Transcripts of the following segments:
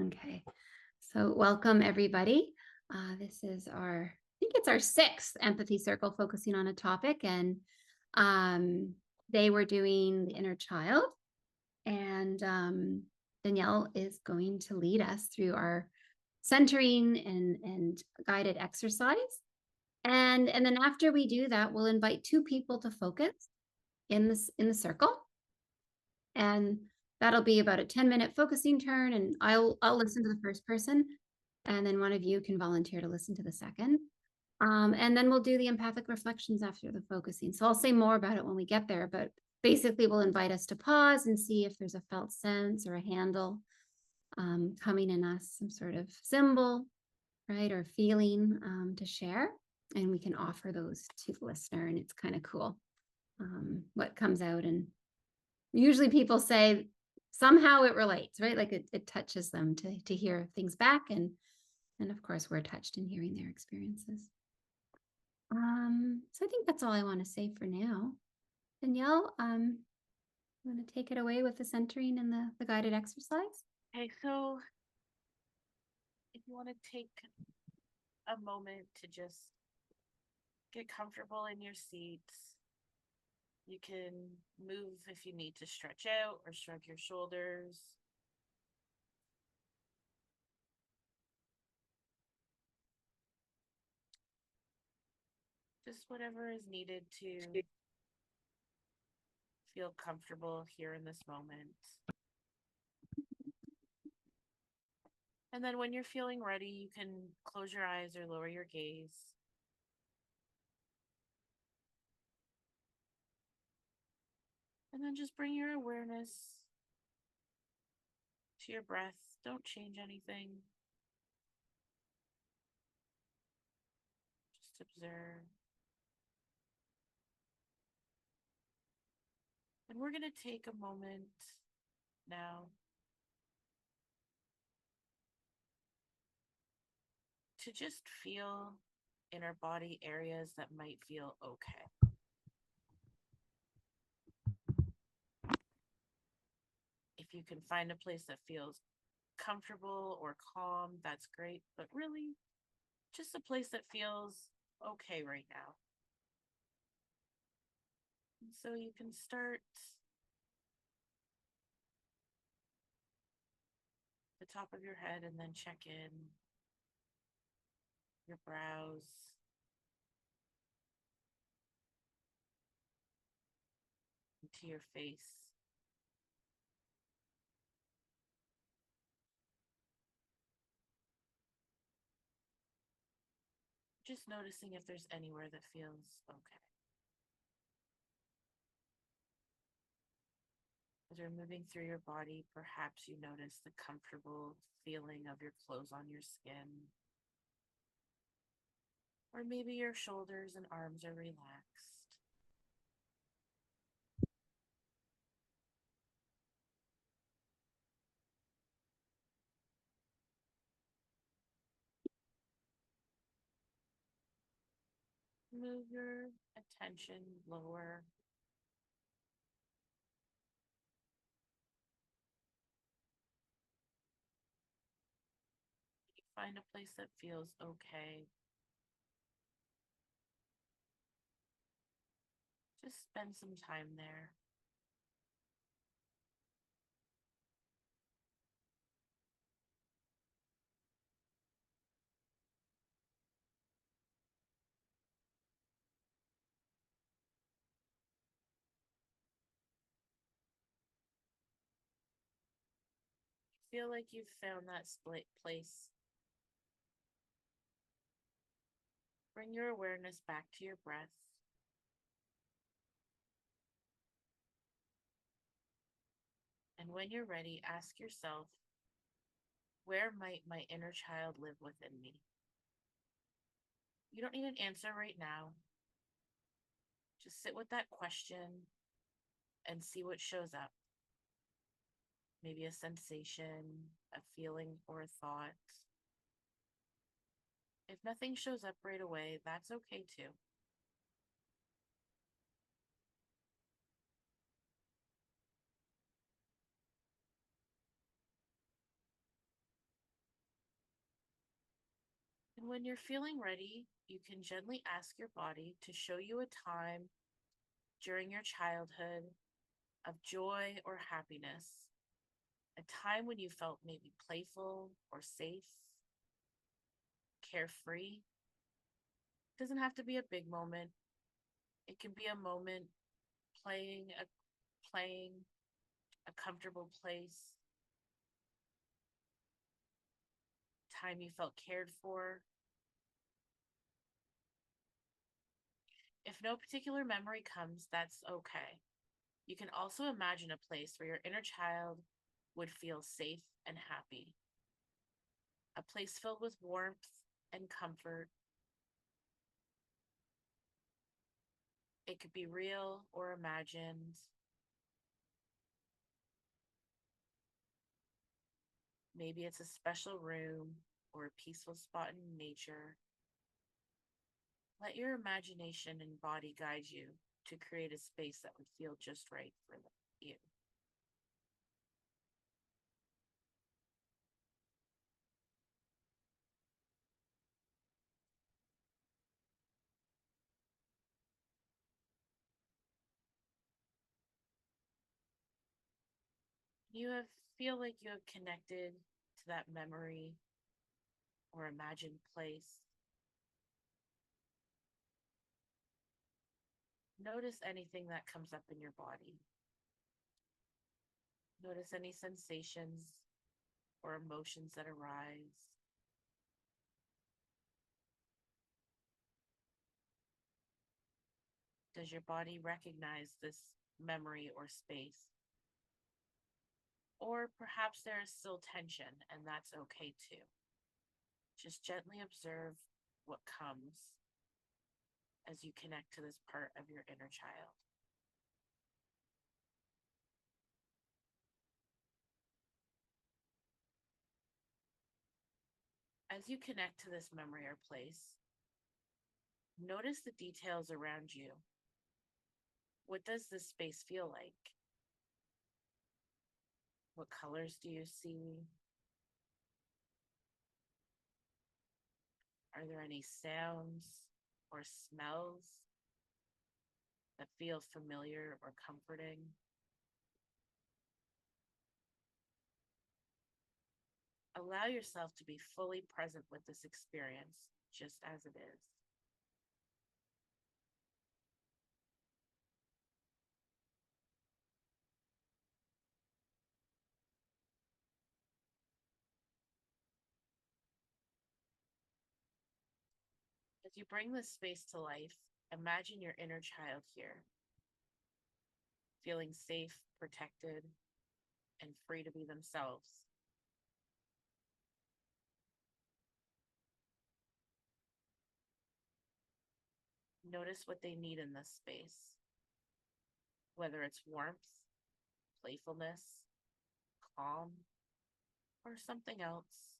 Okay, so welcome everybody. This is I think it's our sixth empathy circle focusing on a topic, and they were doing the inner child, and Danielle is going to lead us through our centering and guided exercise. And then after we do that, we'll invite two people to focus in the circle. And that'll be about a 10-minute focusing turn, and I'll listen to the first person, and then one of you can volunteer to listen to the second. And then we'll do the empathic reflections after the focusing. So I'll say more about it when we get there, but basically we'll invite us to pause and see if there's a felt sense or a handle coming in us, some sort of symbol, right, or feeling to share. And we can offer those to the listener, and it's kind of cool what comes out. And usually people say somehow it relates, right? Like it touches them to hear things back. And of course, we're touched in hearing their experiences. So I think that's all I want to say for now. Danielle, you want to take it away with the centering and the guided exercise? Okay, so if you want to take a moment to just get comfortable in your seats, you can move if you need to stretch out or shrug your shoulders. Just whatever is needed to feel comfortable here in this moment. And then when you're feeling ready, you can close your eyes or lower your gaze. And then just bring your awareness to your breath. Don't change anything. Just observe. And we're going to take a moment now to just feel in our body areas that might feel okay. If you can find a place that feels comfortable or calm, that's great. But really, just a place that feels okay right now. And so you can start the top of your head and then check in your brows, into your face. Just noticing if there's anywhere that feels okay. As you're moving through your body, perhaps you notice the comfortable feeling of your clothes on your skin. Or maybe your shoulders and arms are relaxed. Move your attention lower. You find a place that feels okay. Just spend some time there. Feel like you've found that split place. Bring your awareness back to your breath. And when you're ready, ask yourself, where might my inner child live within me? You don't need an answer right now. Just sit with that question and see what shows up. Maybe a sensation, a feeling, or a thought. If nothing shows up right away, that's okay too. When you're feeling ready, you can gently ask your body to show you a time during your childhood of joy or happiness, a time when you felt maybe playful or safe, carefree. It doesn't have to be a big moment. It can be a moment playing a comfortable place, time you felt cared for. If no particular memory comes, that's okay. You can also imagine a place where your inner child would feel safe and happy, a place filled with warmth and comfort. It could be real or imagined. Maybe it's a special room or a peaceful spot in nature. Let your imagination and body guide you to create a space that would feel just right for you. You have feel like you have connected to that memory or imagined place. Notice anything that comes up in your body. Notice any sensations or emotions that arise. Does your body recognize this memory or space? Or perhaps there is still tension, and that's okay too. Just gently observe what comes as you connect to this part of your inner child. As you connect to this memory or place, notice the details around you. What does this space feel like? What colors do you see? Are there any sounds or smells that feel familiar or comforting? Allow yourself to be fully present with this experience just as it is. As you bring this space to life, imagine your inner child here, feeling safe, protected, and free to be themselves. Notice what they need in this space, whether it's warmth, playfulness, calm, or something else.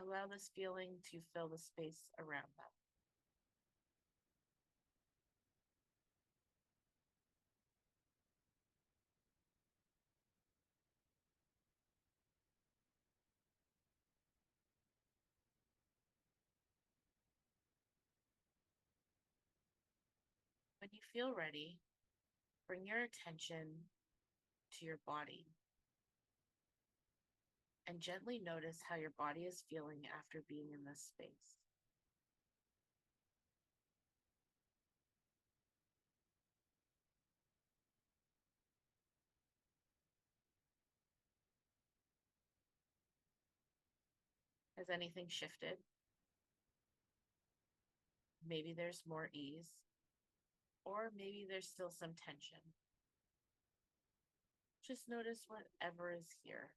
Allow this feeling to fill the space around them. When you feel ready, bring your attention to your body and gently notice how your body is feeling after being in this space. Has anything shifted? Maybe there's more ease, or maybe there's still some tension. Just notice whatever is here.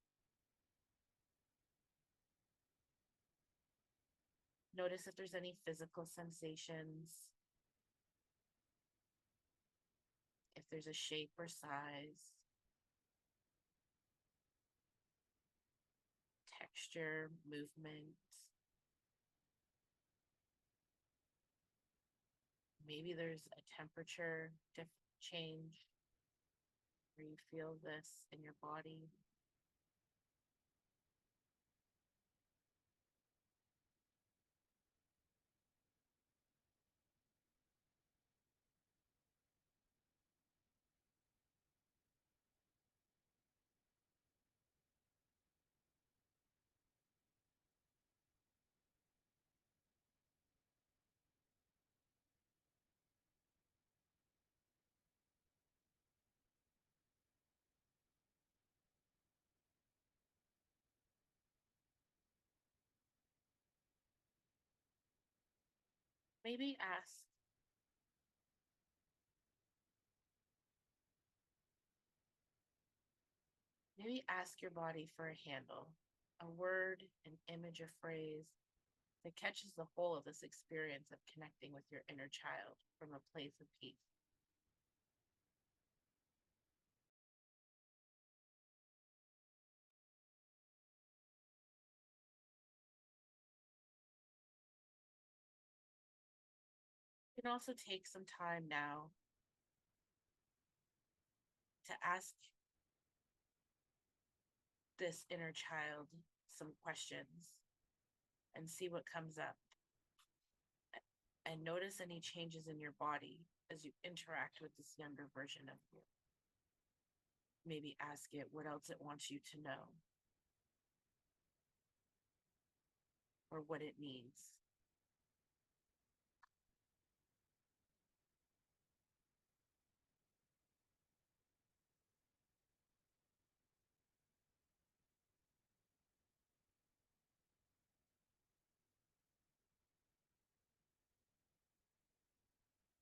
Notice if there's any physical sensations, if there's a shape or size, texture, movement. Maybe there's a temperature change where you feel this in your body. Maybe ask your body for a handle, a word, an image, a phrase that catches the whole of this experience of connecting with your inner child from a place of peace. You can also take some time now to ask this inner child some questions and see what comes up. And notice any changes in your body as you interact with this younger version of you. Maybe ask it what else it wants you to know or what it needs.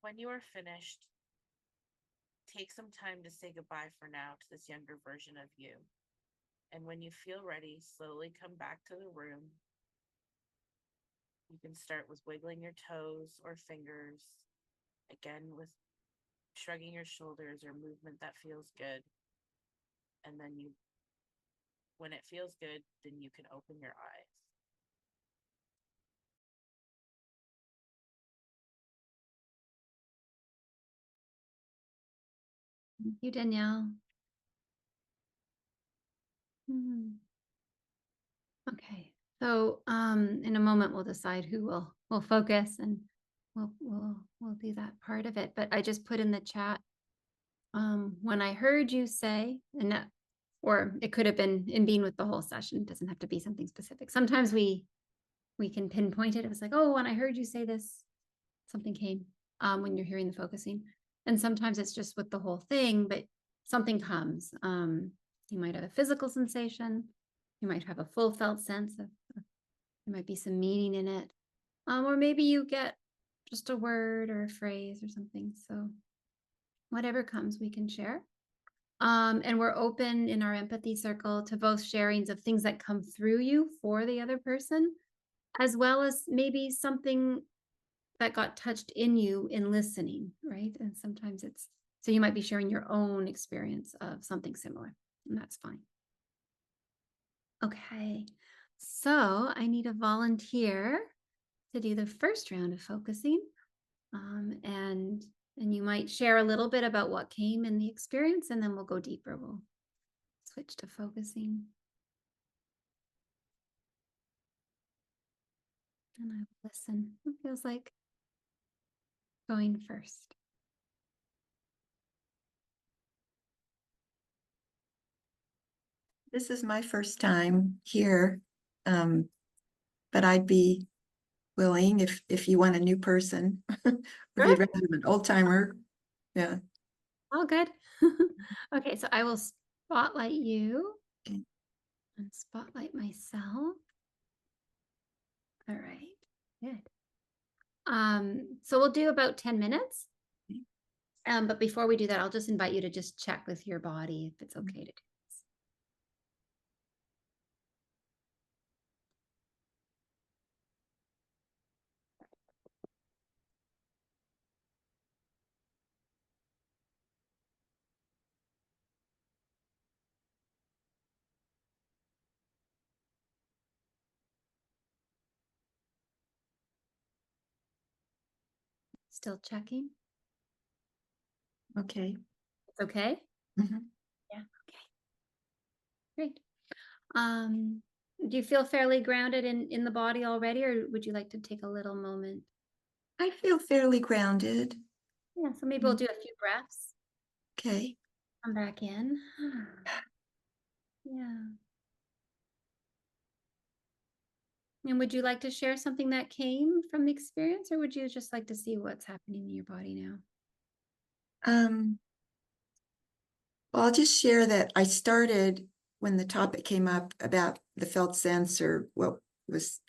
When you are finished, take some time to say goodbye for now to this younger version of you. And when you feel ready, slowly come back to the room. You can start with wiggling your toes or fingers, again with shrugging your shoulders or movement that feels good. And then when it feels good, then you can open your eyes. Thank you, Danielle. Hmm. Okay. So in a moment we'll decide who will focus, and we'll do that part of it. But I just put in the chat when I heard you say, and that, or it could have been in being with the whole session. It doesn't have to be something specific. Sometimes we can pinpoint it. It was like, oh, when I heard you say this, something came when you're hearing the focusing. And sometimes it's just with the whole thing, but something comes. You might have a physical sensation. You might have a full felt sense of, there might be some meaning in it. Or maybe you get just a word or a phrase or something. So whatever comes, we can share. And we're open in our empathy circle to both sharings of things that come through you for the other person, as well as maybe something that got touched in you in listening, right? And sometimes it's, so you might be sharing your own experience of something similar, and that's fine. Okay, so I need a volunteer to do the first round of focusing. And you might share a little bit about what came in the experience, and then we'll go deeper. We'll switch to focusing. And I will listen. It feels like going first. This is my first time here, but I'd be willing if you want a new person, or if you'd rather have an old timer. Yeah. All good. Okay, so I will spotlight you Okay. and spotlight myself. All right, good. So we'll do about 10 minutes. Okay. But before we do that, I'll just invite you to just check with your body if it's okay to do this. Still checking. Okay. It's okay. Mhm. Yeah. Okay. Great. Do you feel fairly grounded in the body already, or would you like to take a little moment? I feel fairly grounded. Yeah, so maybe we'll do a few breaths. Okay. Come back in. Yeah. And would you like to share something that came from the experience, or would you just like to see what's happening in your body now? Well, I'll just share that I started when the topic came up about the felt sense or what was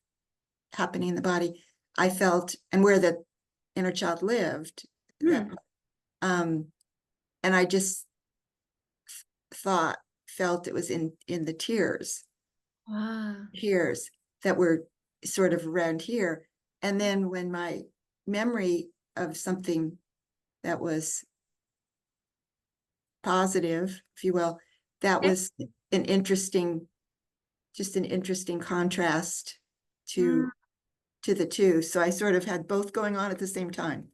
happening in the body. I felt, and where the inner child lived. That, Hmm. and I just felt it was in the Wow. tears that were sort of around here. And then when my memory of something that was positive, if you will, that Yeah. was an interesting, just an interesting contrast Mm. to the two. So I sort of had both going on at the same time.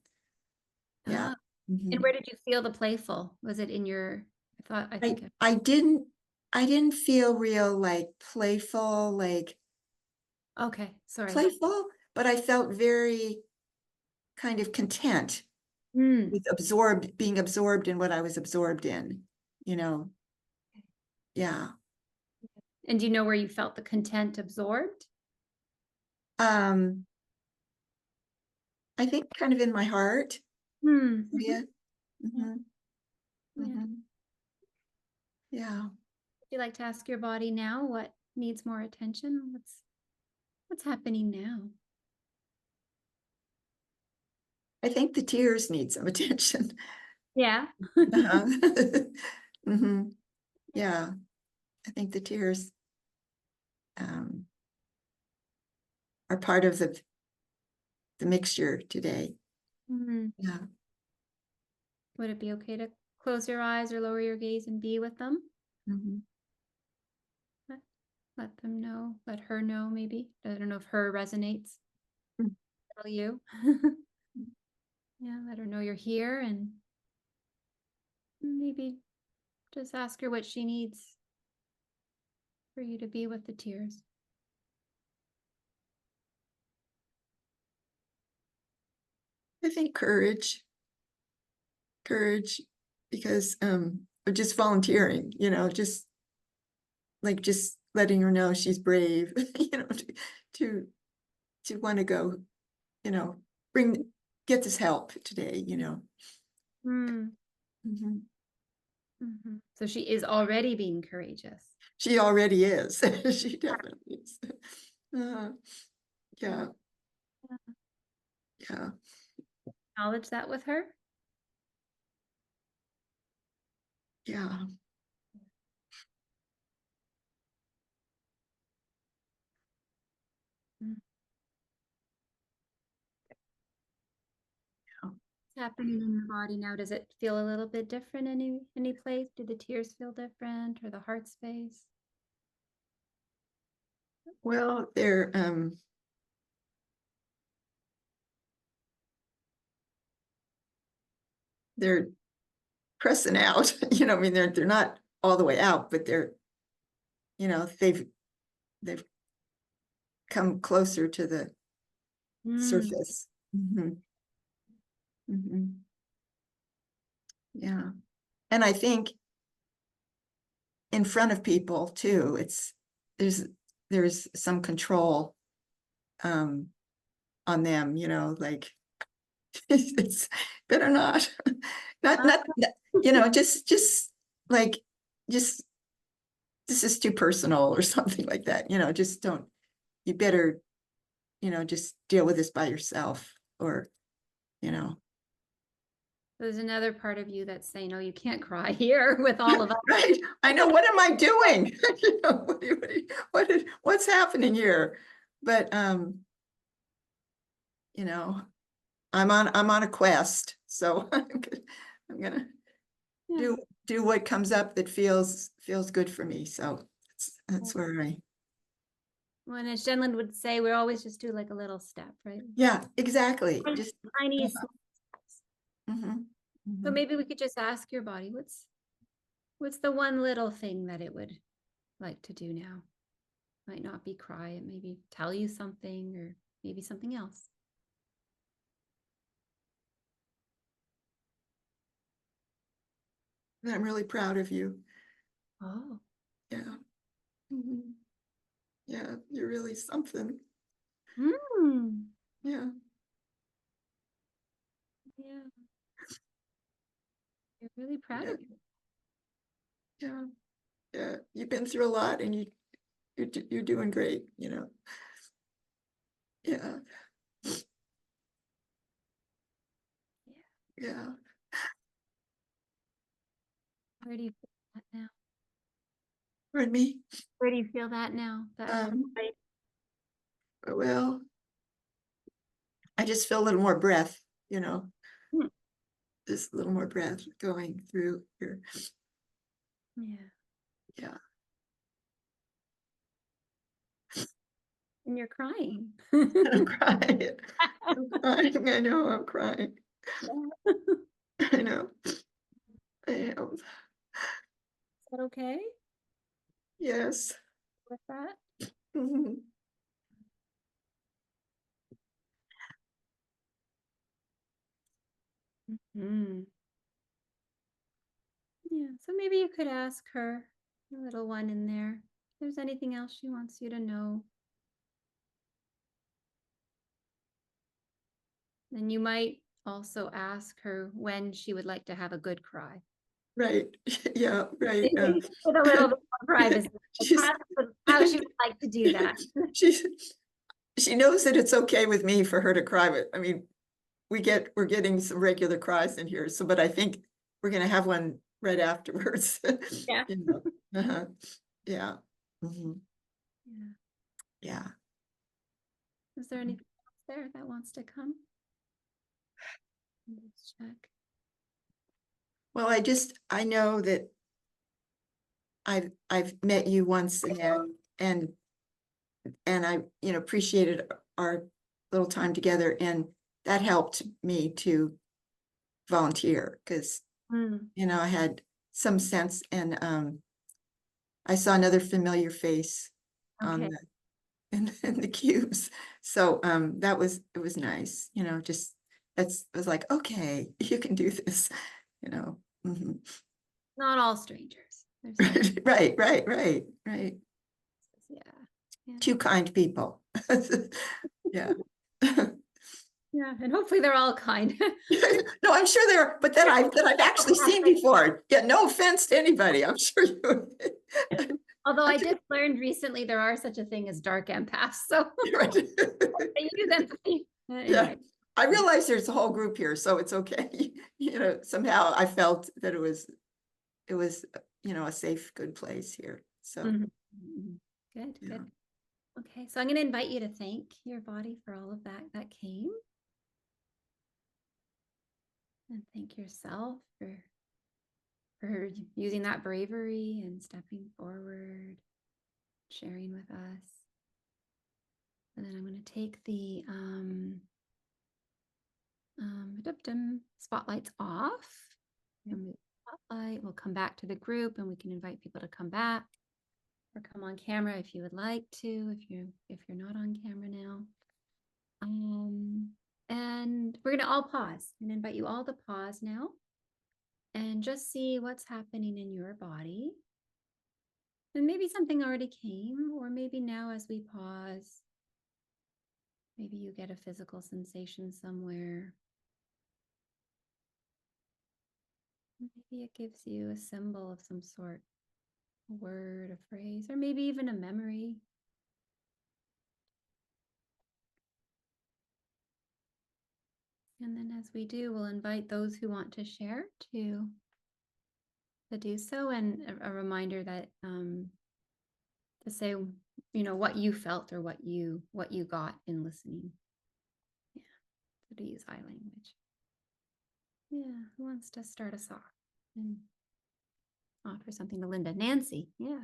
Yeah. Ah. And Mhm. where did you feel the playful? Was it in your, I think, I didn't feel real like okay, sorry. playful, but I felt very kind of content Mm. with being absorbed in what I was absorbed in, you know. Yeah. And do you know where you felt the content absorbed? Um, I think kind of in my heart. Hmm. Yeah. Yeah. hmm Yeah. Would hmm Yeah. you like to ask your body now what needs more attention? What's happening now? I think the tears need some attention. Yeah. Uh-huh. hmm Yeah. I think the tears um, are part of the mixture today. Hmm. Yeah. Would it be okay to close your eyes or lower your gaze and be with them? hmm Let, let them know, let her know maybe. I don't know if her resonates. Mm. Tell you. Yeah, let her know you're here and maybe just ask her what she needs for you to be with the tears. I think courage, because of just volunteering, just letting her know she's brave, to want to go, you know, bring get this help today. Hmm. Mhm. So she is already being courageous. She already is. She definitely is. Uh, yeah, yeah, Acknowledge that with her. yeah. Mm. What's happening in your body now? Does it feel a little bit different any place? Do the tears feel different or the heart space? Well, they're pressing out. I mean, they're not all the way out, but they've come closer to the Mm. surface. hmm Yeah. And I think in front of people too, there's some control on them, like it's better not. Not just like just this is too personal or something like that, just don't, you better, just deal with this by yourself, or you know. There's another part of you that's saying, "Oh, you can't cry here with all of us." Right. I know, what am I doing? What's happening here? But I'm on a quest, so I'm gonna Yeah. do what comes up that feels good for me. So that's where When as Gendlin would say, we always just do like a little step, right? yeah, exactly. Just Tiny yeah. steps. Mhm, So mhm. maybe we could just ask your body, what's the one little thing that it would like to do now? Might not be cry, it maybe tell you something or maybe something else. And I'm really proud of you. Oh. Yeah. Mhm. Yeah, you're really something. Hmm. Yeah. Yeah. You're really proud Yeah. of you. Yeah. Yeah. You've been through a lot, and you're doing great. Yeah. Yeah. Where do you feel that now? Pardon me. Where do you feel that now? Um, well, I just feel a little more breath, Hmm. just a little more breath going through here. Yeah. Yeah. And you're crying. I'm crying. I'm crying. I know I'm crying. I know. I am. Is that okay Yes. with that? Mhm. Mm. Yeah, so maybe you could ask her, the little one in there, if there's anything else she wants you to know. And you might also ask her when she would like to have a good cry. Right. Yeah, right. With a little bit more privacy. She's How she would like to do that. she's she knows that it's okay with me for her to cry, but I mean, we're getting some regular cries in here. So, but I think we're gonna have one right afterwards. Yeah. Uh-huh. Yeah. Mhm. Yeah. Yeah. Is there anything else there that wants to come? Let's check. Well, I know that I've met you once and I, appreciated our little time together, and that helped me to volunteer because, Mm, I had some sense, and I saw another familiar face on okay. the in the cubes. So it was nice, just it was like, okay, you can do this, Mhm. Not all strangers. There's some, Right, right, right, right. yeah. Yeah. Two kind people. Yeah. Yeah. And hopefully they're all kind. No, I'm sure there are, but that I've actually seen before. Yeah, no offense to anybody. I'm sure you. Although I did learn recently there are such a thing as dark empaths. So Right. they use empathy. Yeah, Anyway. I realize there's a whole group here, so it's okay. Somehow I felt that it was, a safe, good place here. So, Mhm. Mhm. Good, yeah. good. Okay, so I'm going to invite you to thank your body for all of that came, and thank yourself for using that bravery and stepping forward, sharing with us. And then I'm going to take the spotlights off. Remove the spotlight. We'll come back to the group, and we can invite people to come back or come on camera if you would like to, if you're not on camera now. And we're going to all pause and invite you all to pause now and just see what's happening in your body. And maybe something already came, or maybe now as we pause, maybe you get a physical sensation somewhere. Maybe it gives you a symbol of some sort, a word, a phrase, or maybe even a memory. And then as we do, we'll invite those who want to share to do so, and a reminder that to say, what you felt or what you got in listening. Yeah, so to use I language. Yeah, who wants to start us off and offer something to Linda? Nancy, yeah.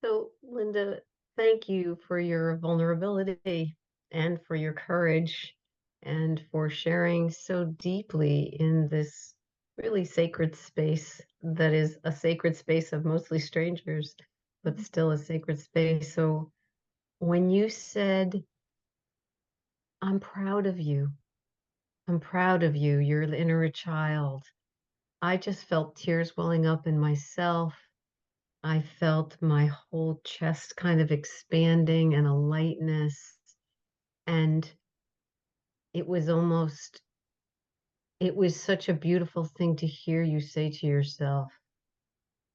So, Linda, thank you for your vulnerability and for your courage and for sharing so deeply in this really sacred space that is a sacred space of mostly strangers, but still a sacred space. So, when you said, I'm proud of you, I'm proud of you, your inner child, I just felt tears welling up in myself. I felt my whole chest kind of expanding and a lightness. And it was almost, it was such a beautiful thing to hear you say to yourself.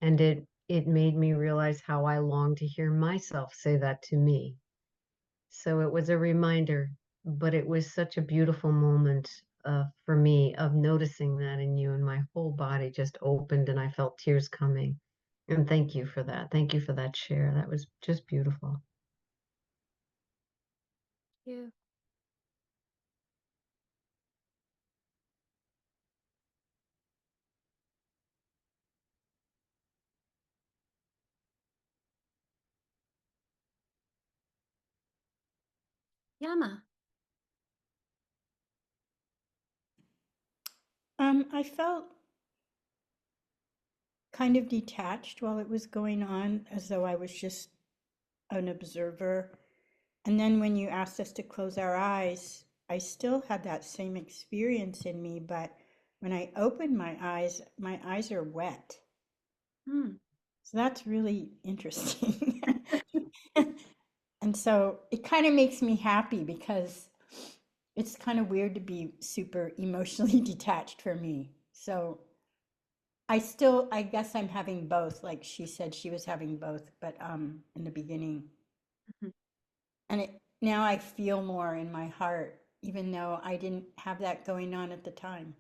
And it made me realize how I long to hear myself say that to me. So it was a reminder, but it was such a beautiful moment for me of noticing that in you, and my whole body just opened and I felt tears coming. And thank you for that. Thank you for that share. That was just beautiful. You. Yama. I felt kind of detached while it was going on, as though I was just an observer. And then when you asked us to close our eyes, I still had that same experience in me, but when I opened my eyes are wet. Hmm. So that's really interesting. And so it kind of makes me happy because it's kind of weird to be super emotionally detached for me. So I guess I'm having both. Like she said, she was having both, but in the beginning, Mhm. and now I feel more in my heart, even though I didn't have that going on at the time.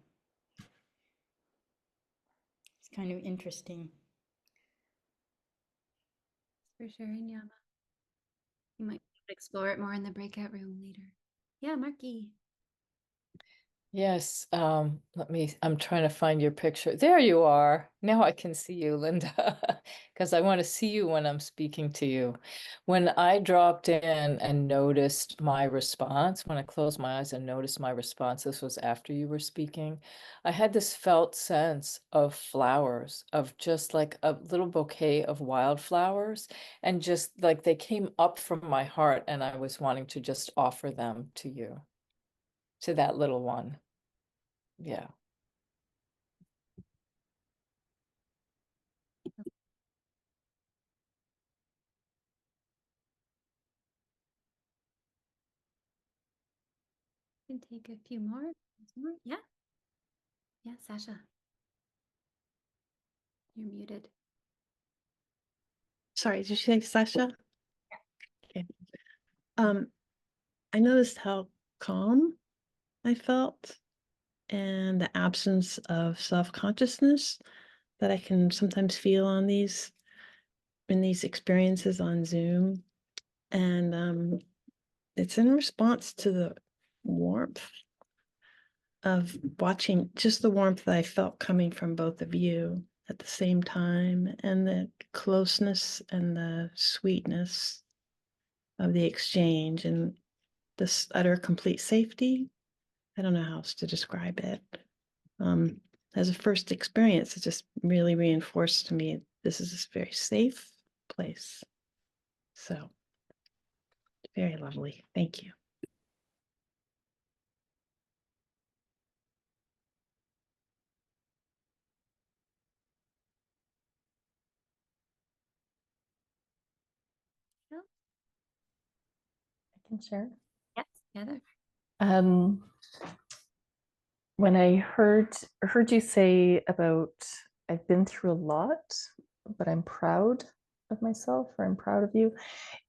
It's kind of interesting. For sharing, Yama. You might explore it more in the breakout room later. Yeah, Marky. Yes, I'm trying to find your picture. There you are. Now I can see you, Linda, because I want to see you when I'm speaking to you. When I dropped in and noticed my response, when I closed my eyes and noticed my response, this was after you were speaking, I had this felt sense of flowers, of just like a little bouquet of wildflowers, and just like they came up from my heart, and I was wanting to just offer them to you, to that little one. Yeah. Can take a few more. Yeah. Yeah, Sasha. You're muted. Sorry, did you say Sasha? Okay. I noticed how calm I felt and the absence of self-consciousness that I can sometimes feel on in these experiences on Zoom. And it's in response to the warmth of watching, just the warmth that I felt coming from both of you at the same time, and the closeness and the sweetness of the exchange, and this utter complete safety. I don't know how else to describe it. As a first experience, it just really reinforced to me this is a very safe place. So very lovely. Thank you. Phil? I can share. Yes, Heather. Um, when I heard you say about I've been through a lot, but I'm proud of myself, or I'm proud of you,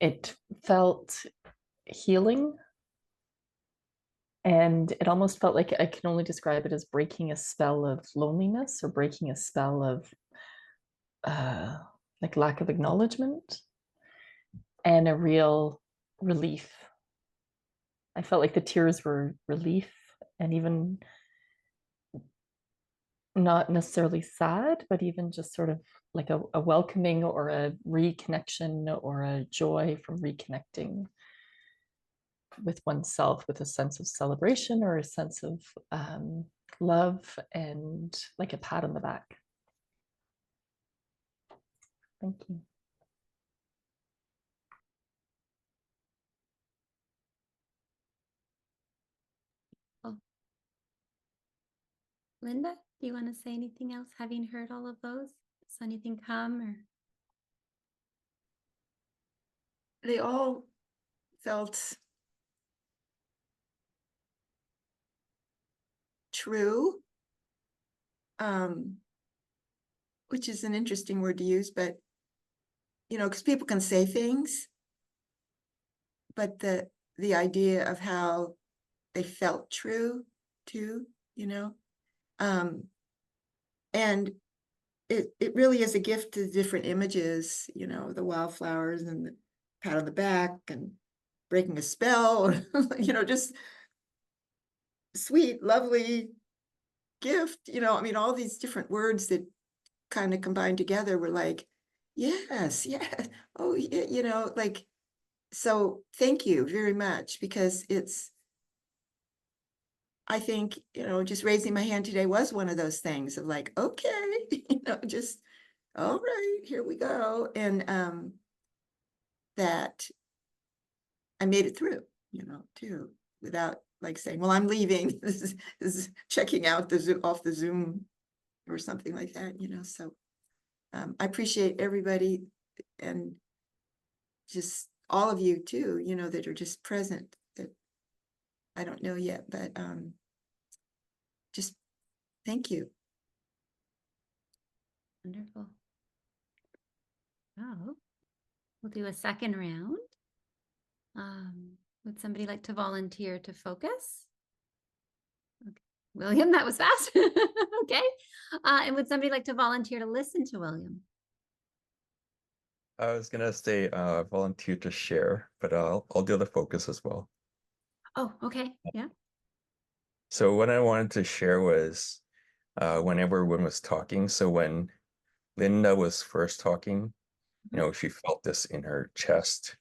it felt healing. And it almost felt like I can only describe it as breaking a spell of loneliness, or breaking a spell of like lack of acknowledgement, and a real relief. I felt like the tears were relief, and even not necessarily sad, but even just sort of like a welcoming, or a reconnection, or a joy from reconnecting with oneself, with a sense of celebration, or a sense of love, and like a pat on the back. Thank you. Oh. Linda, do you want to say anything else, having heard all of those? Does anything come or? They all felt true, which is an interesting word to use, but because people can say things, but the idea of how they felt true too, and it really is a gift to the different images, the wildflowers and the pat on the back and breaking a spell, just sweet, lovely gift, I mean, all these different words that kind of combined together were like, yes, oh, yeah, so thank you very much, because I think, just raising my hand today was one of those things of like, okay, just, all right, here we go. And that I made it through, too, without like saying, well, I'm leaving. This is checking out off the Zoom or something like that, so I appreciate everybody and just all of you too, that are just present, that I don't know yet, but just thank you. Wonderful. Oh, we'll do a second round. Would somebody like to volunteer to focus? Okay. William, that was fast. Okay. And would somebody like to volunteer to listen to William? I was gonna say volunteer to share, but I'll do the focus as well. Oh, okay. Yeah. So what I wanted to share was when everyone was talking. So when Linda was first talking, she felt this in her chest.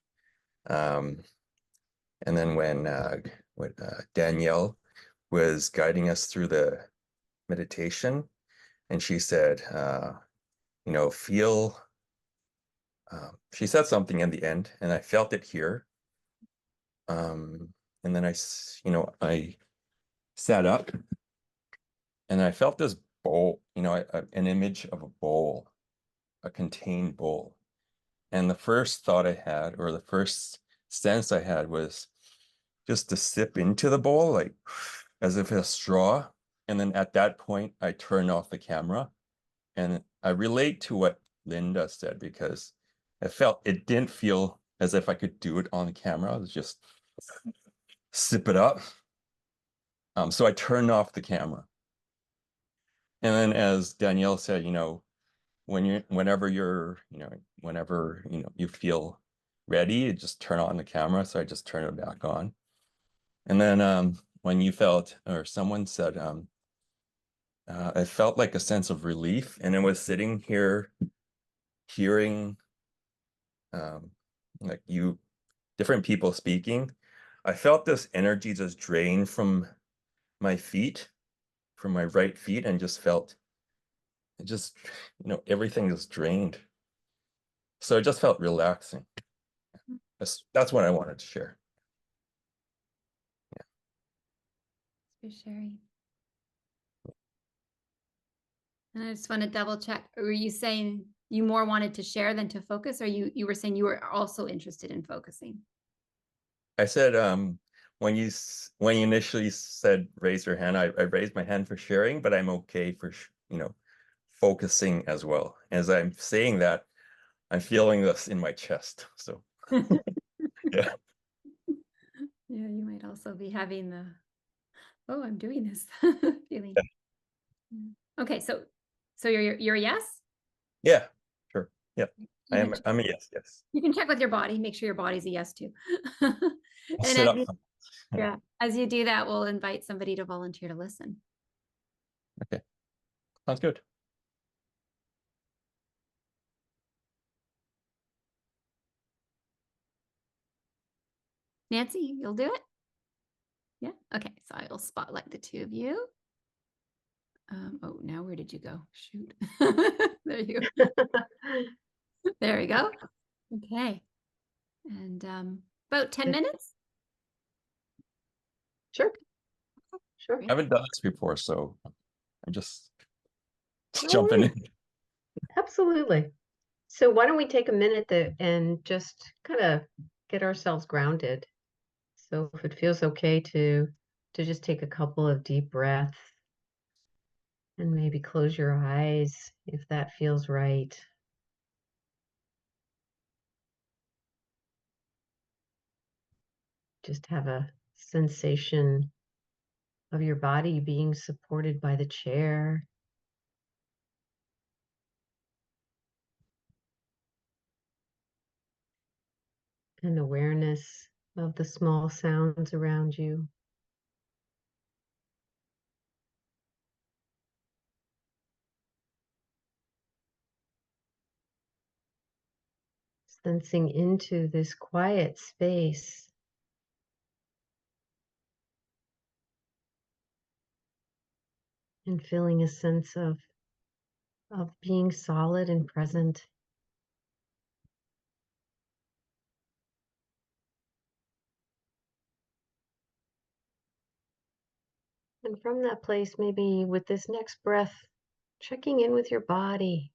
And then when Danielle was guiding us through the meditation, and she said, feel. She said something in the end, and I felt it here. And then I sat up, and I felt this bowl, an image of a bowl, a contained bowl. And the first thought I had, or the first sense I had, was just to sip into the bowl, like as if it's a straw. And then at that point, I turned off the camera. And I relate to what Linda said, because it didn't feel as if I could do it on the camera. It was just sip it up. So I turned off the camera. And then, as Danielle said, whenever you feel ready, you just turn on the camera. So I just turned it back on. And then when you felt, or someone said, I felt like a sense of relief, and I was sitting here hearing like different people speaking. I felt this energy just drain from my feet, from my right feet, and just felt it just, everything is drained. So it just felt relaxing. That's what I wanted to share. For sharing. And I just want to double check. Were you saying you more wanted to share than to focus, or you were saying you were also interested in focusing? I said, when you initially said raise your hand, I raised my hand for sharing, but I'm okay for focusing as well. As I'm saying that, I'm feeling this in my chest. So yeah. Yeah, you might also be having the, oh, I'm doing this feeling. Yeah. Okay, so you're a yes? Yeah, sure. Yeah. You I'm a yes. You can check with your body, make sure your body's a yes too. I'll And sit up. yeah, as you do that, we'll invite somebody to volunteer to listen. Okay. Sounds good. Nancy, you'll do it? Yeah. Okay. So I will spotlight the two of you. Oh, now where did you go? Shoot. There you go. There we go. Okay. And about 10 minutes? Sure. Sure. I haven't done this before, so I'm just All jumping right. in. Absolutely. So why don't we take a minute and just kind of get ourselves grounded. So if it feels okay to just take a couple of deep breaths and maybe close your eyes if that feels right. Just have a sensation of your body being supported by the chair. And awareness of the small sounds around you. Sensing into this quiet space. And feeling a sense of being solid and present. And from that place, maybe with this next breath, checking in with your body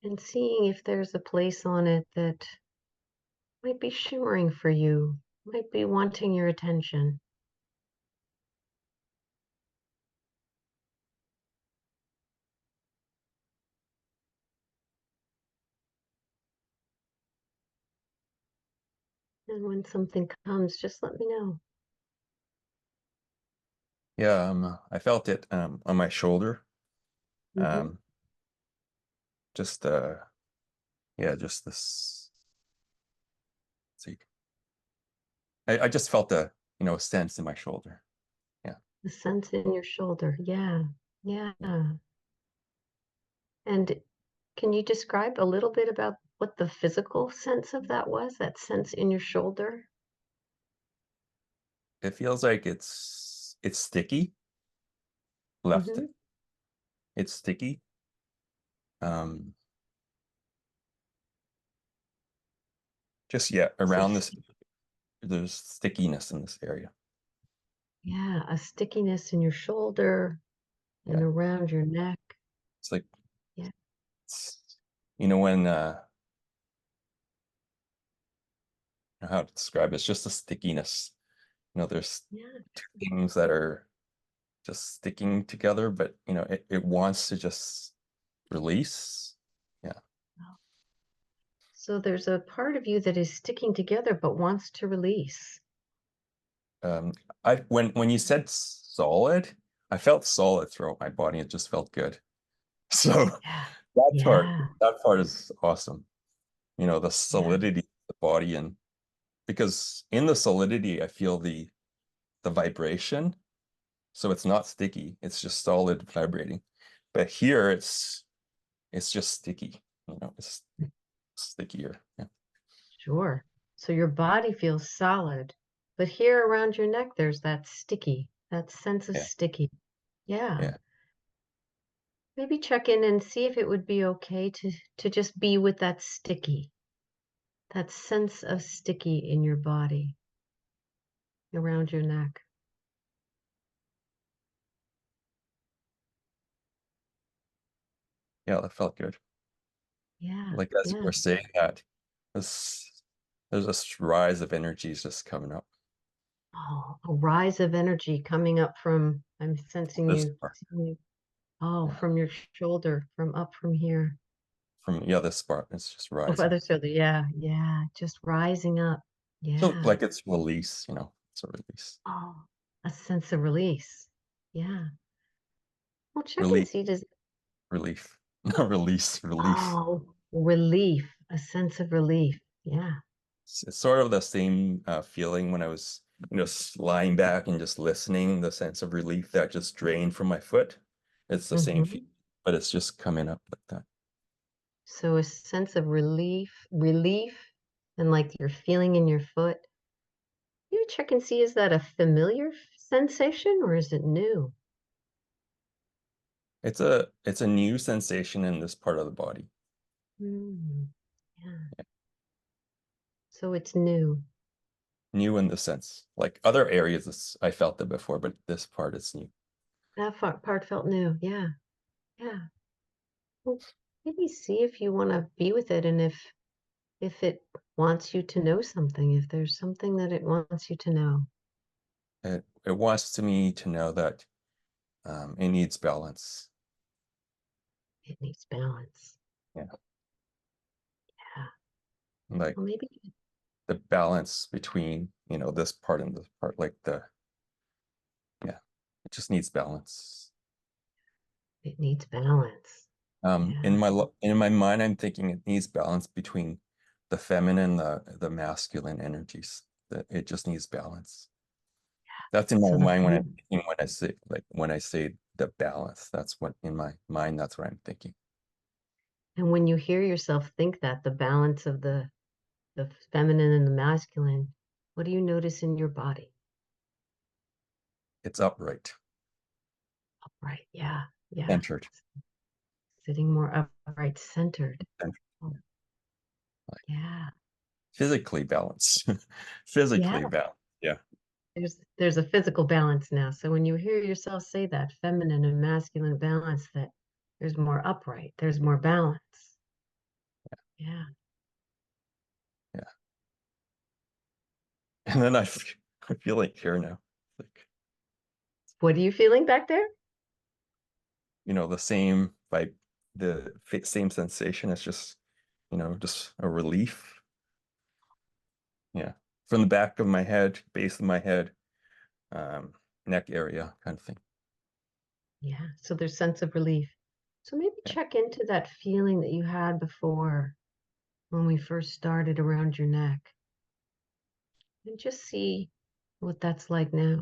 and seeing if there's a place on it that might be shimmering for you, might be wanting your attention. And when something comes, just let me know. Yeah, I felt it on my shoulder. Mhm. Just yeah, just this. Let's see. I just felt a sense in my shoulder. Yeah. The sense in your shoulder. Yeah. Yeah. And can you describe a little bit about what the physical sense of that was, that sense in your shoulder? It feels like it's sticky. Left. Mhm. It's sticky. Just yeah, So, around this, there's stickiness in this area. yeah, a stickiness in your shoulder and Yeah. around your neck. It's like, Yeah. when how to describe it, it's just a stickiness. There's Yeah. two things that are just sticking together, but it wants to just release. Yeah. So there's a part of you that is sticking together but wants to release. When you said solid, I felt solid throughout my body. It just felt good. So Yeah. that Yeah. part is awesome. The Yeah. solidity of the body, and because in the solidity, I feel the vibration. So it's not sticky, it's just solid vibrating. But here it's just sticky, it's stickier. Yeah. Sure. So your body feels solid, but here around your neck, there's that sticky, that sense of Yeah. sticky. Yeah. Yeah. Maybe check in and see if it would be okay to just be with that sticky, that sense of sticky in your body around your neck. Yeah, that felt good. Yeah. Like as you Yeah. were saying that, this there's this rise of energies just coming up. Oh, a rise of energy coming up from, I'm sensing This you. part. Oh, Yeah. from your shoulder, from up from here. This part, it's just Oh, rising. other shoulder. Yeah. Yeah. Just rising up. So Yeah. like it's release, it's a release. Oh, a sense of release. Yeah. Well, check and Relief, see, does, relief. Not release, relief. oh, relief, a sense of relief. Yeah. It's sort of the same feeling when I was, lying back and just listening, the sense of relief that just drained from my foot. It's the same Hmm. feeling, but it's just coming up like that. So a sense of relief, and like you're feeling in your foot. You check and see, is that a familiar sensation or is it new? It's a new sensation in this part of the body. Mm, yeah. So it's new. New in the sense, like other areas, I felt it before, but this part is new. That part felt new. Yeah. Yeah. Well, maybe see if you want to be with it, and if it wants you to know something, if there's something that it wants you to know. It wants me to know that it needs balance. It needs balance. Yeah. Yeah. Like Well, maybe. the balance between, this part and this part, like It just needs balance. It needs balance. Yeah. In my mind, I'm thinking it needs balance between the feminine, the masculine energies. That it just needs balance. That's in my So mind when I say the balance. That's what in my mind. That's what I'm thinking. and when you hear yourself think that, the balance of the feminine and the masculine, what do you notice in your body? It's upright, Upright. Yeah. Yeah. centered. Sitting more upright, centered. Centered. Oh, yeah. Physically balanced. Yeah. Physically balanced. Yeah. There's a physical balance now. So when you hear yourself say that feminine and masculine balance, that there's more upright, there's more balance. Yeah. Yeah. And then I feel like here now. Like, What are you feeling back there? the same vibe, same sensation. It's just, just a relief. Yeah. From the back of my head, base of my head, neck area kind of thing. Yeah. So there's sense of relief. So maybe check into that feeling that you had before when we first started around your neck and just see what that's like now.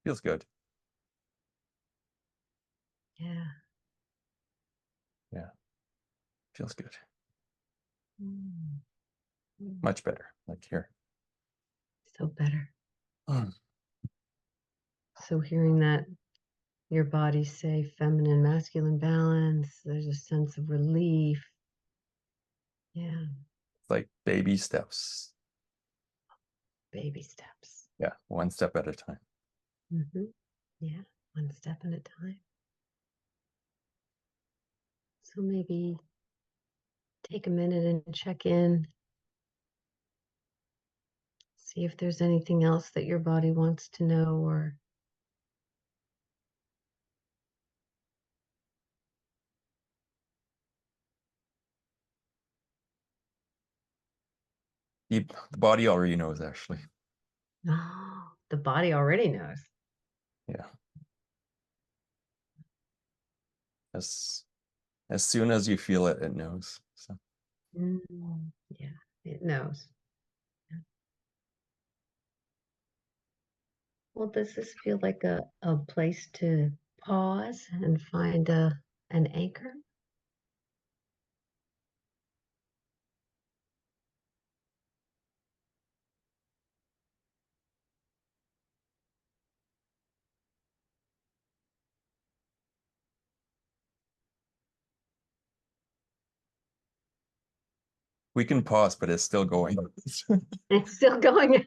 Feels good. Yeah. Yeah. Feels good. Mm. Mm. Much better. Like here. So better. Mm. So hearing that your body say feminine, masculine balance, there's a sense of relief. Yeah. Like baby steps. Baby steps. Yeah. One step at a time. Yeah. One step at a time. So maybe take a minute and check in. See if there's anything else that your body wants to know or The body already knows, actually. oh, the body already knows. Yeah. As soon as you feel it, it knows. So Yeah, it knows. Yeah. Well, does this feel like a place to pause and find an anchor? we can pause, but it's still going. It's still going.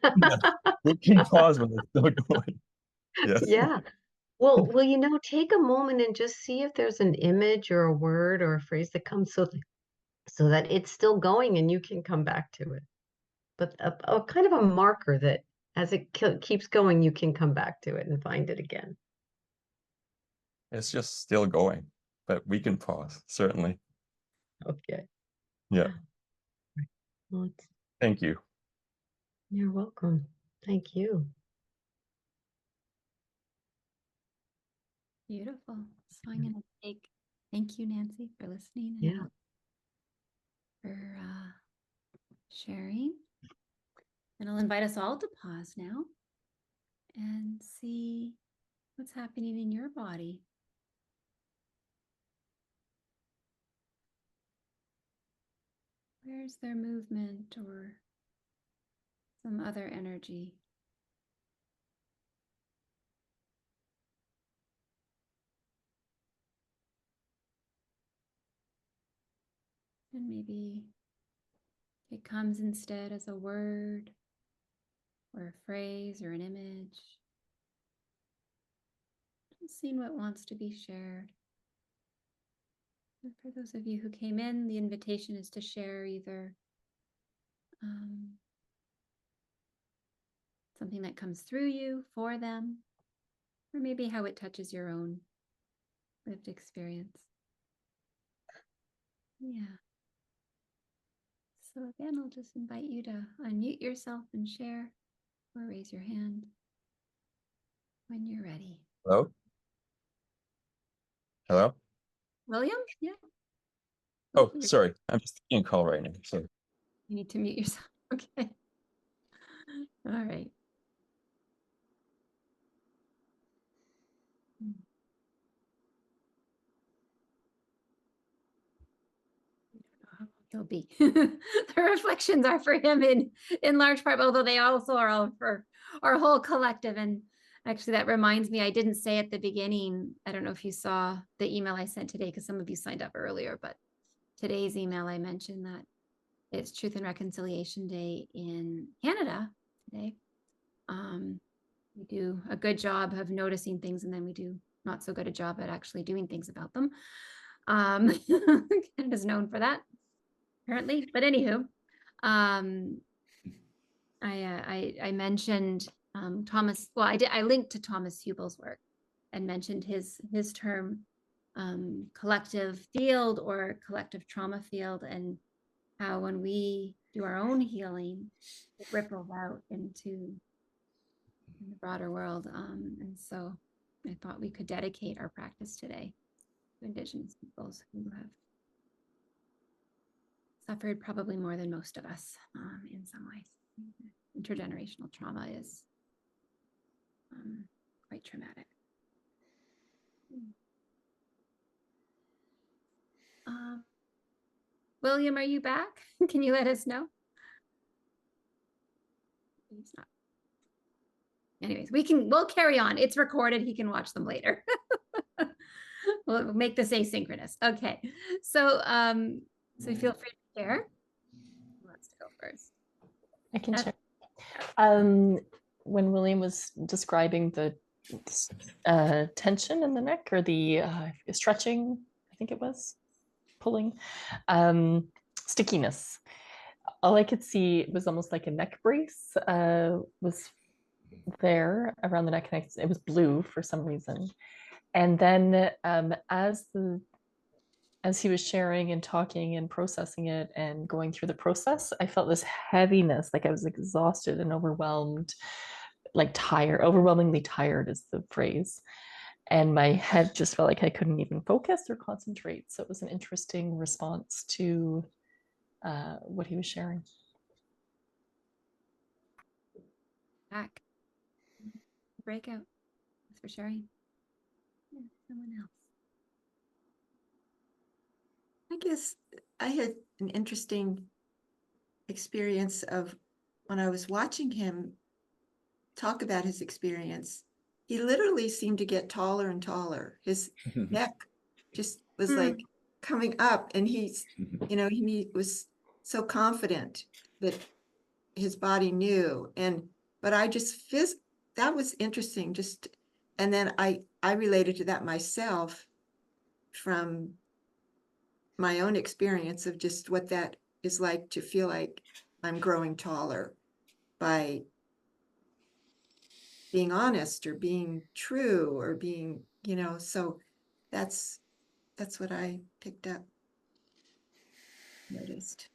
We can pause, but it's still going. Yes. Yeah. Well, take a moment and just see if there's an image or a word or a phrase that comes so that it's still going and you can come back to it. But a kind of a marker that as it keeps going, you can come back to it and find it again. It's just still going, but we can pause, certainly. Okay. Yeah. Well, Thank you. you're welcome. Thank you. Beautiful. So I'm going to thank you, Nancy, for listening and Yeah. for sharing. And I'll invite us all to pause now and see what's happening in your body. Where's their movement or some other energy? And maybe it comes instead as a word or a phrase or an image. Just seeing what wants to be shared. And for those of you who came in, the invitation is to share either something that comes through you for them, or maybe how it touches your own lived experience. Yeah. So again, I'll just invite you to unmute yourself and share or raise your hand when you're ready. Hello? Hello? William? Yeah. Oh, You're- sorry. I'm just in a call right now. So You need to mute yourself. Okay. All right. He'll be. The reflections are for him in large part, although they also are all for our whole collective. And actually, that reminds me, I didn't say at the beginning, I don't know if you saw the email I sent today, because some of you signed up earlier, but today's email, I mentioned that it's Truth and Reconciliation Day in Canada today. We do a good job of noticing things, and then we do not so good a job at actually doing things about them. Canada's known for that, apparently. But anywho, I mentioned Thomas. Well, I linked to Thomas Hubel's work and mentioned his term collective field or collective trauma field, and how when we do our own healing, it ripples out into the broader world. And so I thought we could dedicate our practice today to Indigenous peoples who have suffered probably more than most of us in some ways. Intergenerational trauma is quite traumatic. William, are you back? Can you let us know? He's not. Anyways, we'll carry on. It's recorded. He can watch them later. We'll make this asynchronous. Okay. So feel free to share. Who wants to go first? I can Uh, share. When William was describing the tension in the neck, or the stretching, I think it was, pulling, stickiness, all I could see was almost like a neck brace was there around the neck, and it was blue for some reason. And then as he was sharing and talking and processing it and going through the process, I felt this heaviness, like I was exhausted and overwhelmed, like tired, overwhelmingly tired is the phrase. And my head just felt like I couldn't even focus or concentrate. So it was an interesting response to what he was sharing. Back. Breakout. Thanks for sharing. Yeah, someone else. I guess I had an interesting experience of when I was watching him talk about his experience. He literally seemed to get taller and taller. His neck just was like coming up, and he's, he was so confident that his body knew. But I just that was interesting. And then I related to that myself from my own experience of just what that is like, to feel like I'm growing taller by being honest or being true or being, so that's what I picked up, noticed.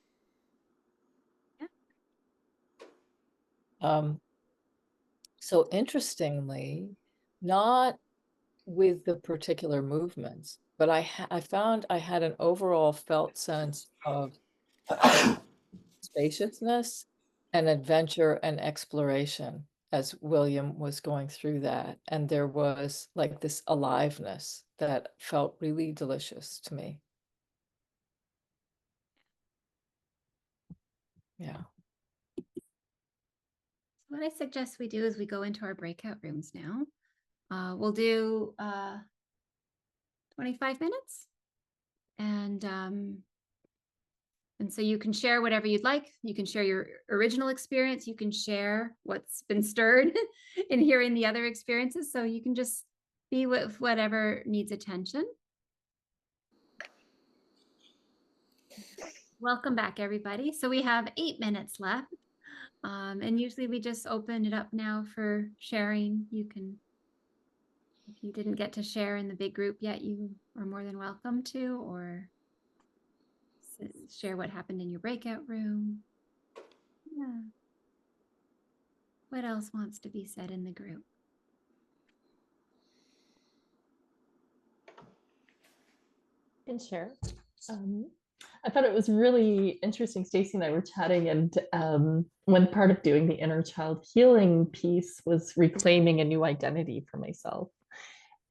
So interestingly, not with the particular movements, but I found I had an overall felt sense of spaciousness and adventure and exploration as William was going through that. And there was like this aliveness that felt really delicious to me. Yeah. What I suggest we do is we go into our breakout rooms now. We'll do 25 minutes. And so you can share whatever you'd like. You can share your original experience. You can share what's been stirred in hearing the other experiences. So you can just be with whatever needs attention. Welcome back, everybody. So we have 8 minutes left. And usually we just open it up now for sharing. You can, if you didn't get to share in the big group yet, you are more than welcome to, or share what happened in your breakout room. Yeah. What else wants to be said in the group? Can share. I thought it was really interesting. Stacey and I were chatting, and one part of doing the inner child healing piece was reclaiming a new identity for myself.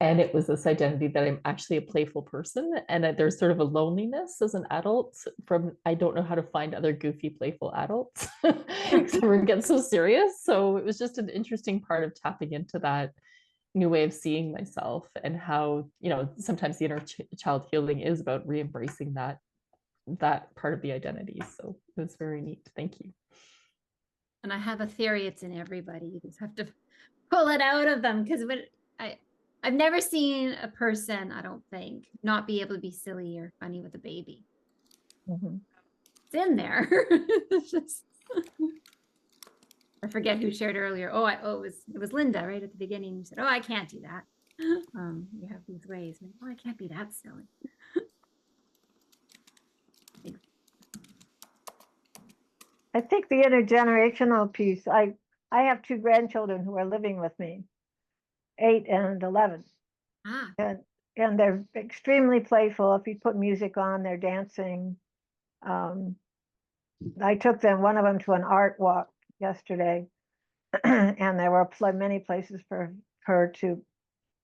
And it was this identity that I'm actually a playful person, and that there's sort of a loneliness as an adult from I don't know how to find other goofy, playful adults because everyone gets so serious. So it was just an interesting part of tapping into that new way of seeing myself, and how, you know, sometimes the inner child healing is about re-embracing that part of the identity. So it was very neat. Thank you. And I have a theory, it's in everybody. You just have to pull it out of them, because I've never seen a person, I don't think, not be able to be silly or funny with a baby. Mm-hmm. It's in there. It's just, I forget who shared earlier. It was Linda right at the beginning. You said, "Oh, I can't do that." You have these ways. Oh, I can't be that silly. I think the intergenerational piece, I have two grandchildren who are living with me, 8 and 11. Ah. And they're extremely playful. If you put music on, they're dancing. I took one of them to an art walk yesterday, and there were many places for her to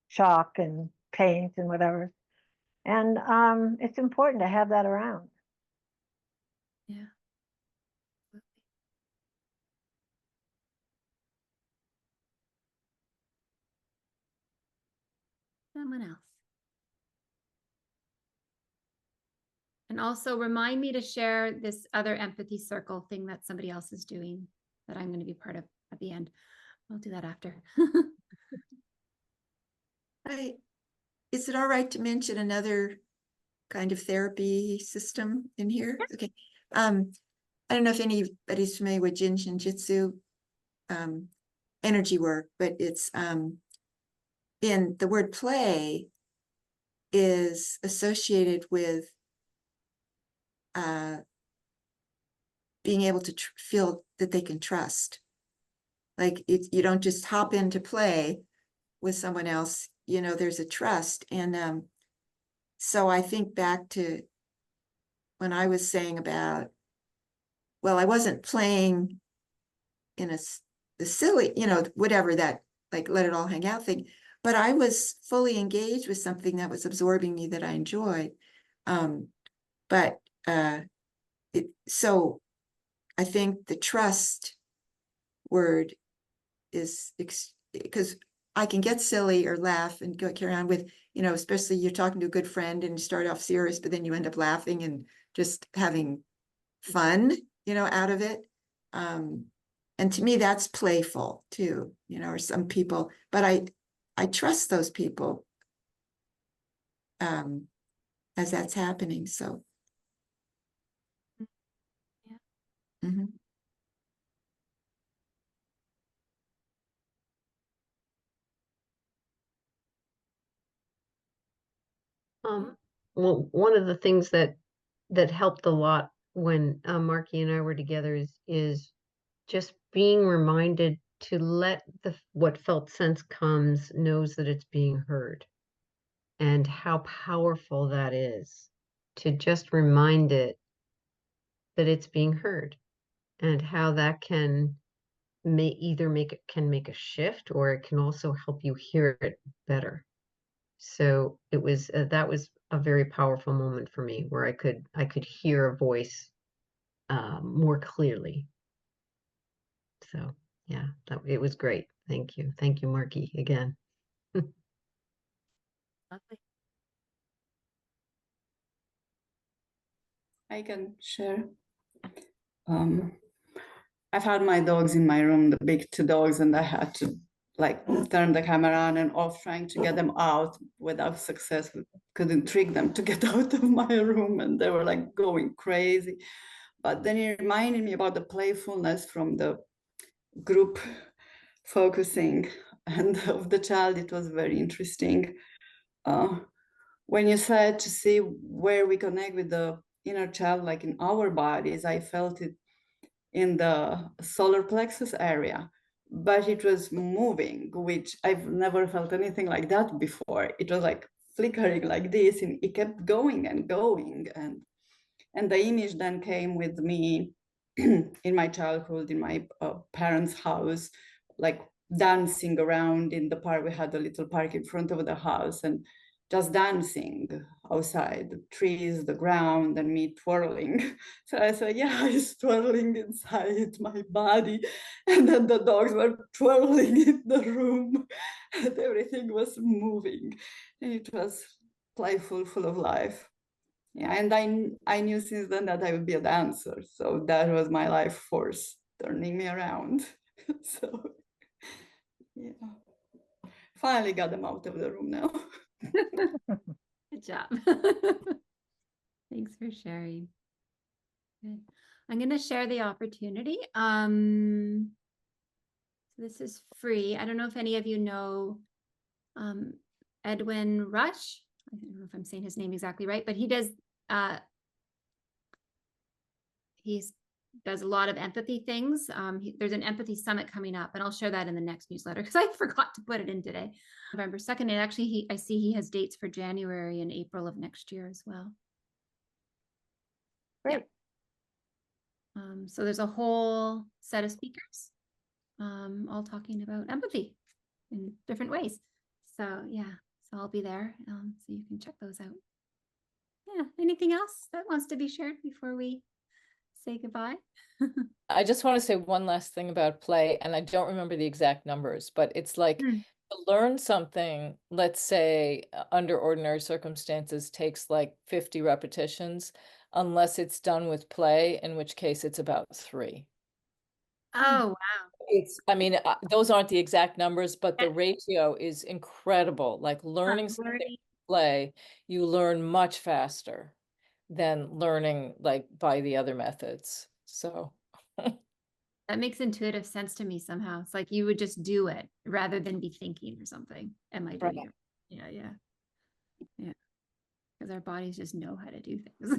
chalk and paint and whatever. And it's important to have that around. Yeah. Someone else. And also remind me to share this other empathy circle thing that somebody else is doing that I'm going to be part of at the end. I'll do that after. Is it all right to mention another kind of therapy system in here? Okay. I don't know if anybody's familiar with Jin Shinjitsu energy work, but it's in the word play is associated with being able to feel that they can trust. Like you don't just hop into play with someone else, you know, there's a trust. And so I think back to when I was saying about, well, I wasn't playing in the silly, you know, whatever that, like, let it all hang out thing, but I was fully engaged with something that was absorbing me that I enjoyed. So I think the trust word is because I can get silly or laugh and carry on with, you know, especially you're talking to a good friend and you start off serious, but then you end up laughing and just having fun, you know, out of it. And to me, that's playful too, you know, or some people, but I trust those people as that's happening. So. Yeah. Mm-hmm. Well, one of the things that helped a lot when Marky and I were together is just being reminded to let what felt sense comes knows that it's being heard, and how powerful that is, to just remind it that it's being heard, and how that can make a shift, or it can also help you hear it better. So it was that was a very powerful moment for me, where I could hear a voice more clearly. So yeah, it was great. Thank you, Marky, again. Lovely. I can share. I've had my dogs in my room, the big two dogs, and I had to like turn the camera on and off, trying to get them out without success. We couldn't trick them to get out of my room, and they were like going crazy. But then it reminded me about the playfulness from the group focusing and of the child. It was very interesting. When you said to see where we connect with the inner child, like in our bodies. I felt it in the solar plexus area, but it was moving, which I've never felt anything like that before. It was like flickering like this, and it kept going and going. And the image then came with me in my childhood, in my parents' house, like dancing around in the park. We had a little park in front of the house, and just dancing outside, the trees, the ground, and me twirling. So I said, yeah, I was twirling inside my body. And then the dogs were twirling in the room, and everything was moving. And it was playful, full of life. Yeah, and I knew since then that I would be a dancer. So that was my life force turning me around. So yeah, finally got them out of the room now. Good job. Thanks for sharing. Good. I'm going to share the opportunity. So this is free. I don't know if any of you know Edwin Rush. I don't know if I'm saying his name exactly right, but he does a lot of empathy things. There's an empathy summit coming up, and I'll share that in the next newsletter because I forgot to put it in today. November 2nd. And actually, I see he has dates for January and April of next year as well. Great. Yeah. So there's a whole set of speakers, all talking about empathy in different ways. So yeah, so I'll be there, so you can check those out. Yeah. Anything else that wants to be shared before we say goodbye? I just want to say one last thing about play, and I don't remember the exact numbers, but it's like to learn something, let's say under ordinary circumstances, takes like 50 repetitions, unless it's done with play, in which case it's about 3. Oh, wow. I mean, those aren't the exact numbers, but the ratio is incredible. Like learning something with play, you learn much faster than learning like by the other methods. So that makes intuitive sense to me somehow. It's like you would just do it rather than be thinking or something. Am I doing it? Yeah. Because our bodies just know how to do things.